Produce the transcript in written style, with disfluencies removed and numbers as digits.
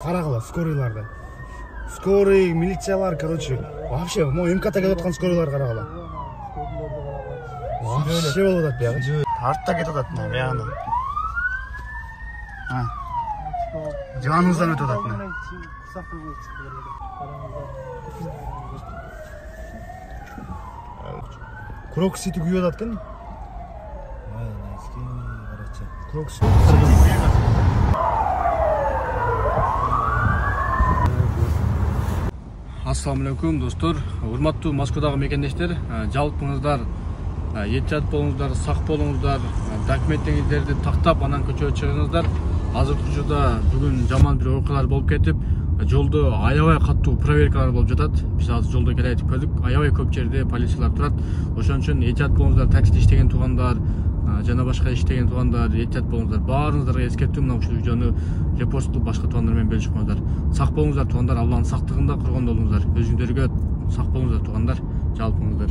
Карагыла скорийларды. Скорый, милициялар, короче, вообще, МКТ келип аткан скорийлар карагыла. Вообще болуп атат бияга. Артта кетип атат мына биягында. Жаныңыздан өтүп атат мына. Кроксити күйүп атат экен. Кроксити. Ассаламу алейкум достор, урматтуу Москвадагы мекендештер, жалпыңыздар эт жат болуңуздар, сак болуңуздар, документтерди тактап анан көчөгө чыгыңыздар. Азыркы учурда бүгүн жаман бир окуялар болуп кетип, жолдо аябай каттуу проверкалар болуп жатат. Биз азыр жолдо келатып көрдүк, аябай көп жерде полициялар турат. Ошон үчүн эт жат болуңуздар, таксиде иштеген туугандар, жана башка иштеген туугандар, эт жат болуңуздар, баарыңыздарга эскертүү, мына ушул видеону репост кылып башка туугандар менен бөлүшүп коюңуздар. Сак болуңуздар туугандар, Алланын сактыгында кургондо болуңуздар. Өзүңөргө сак болуңуздар туугандар, жалпыңыздар.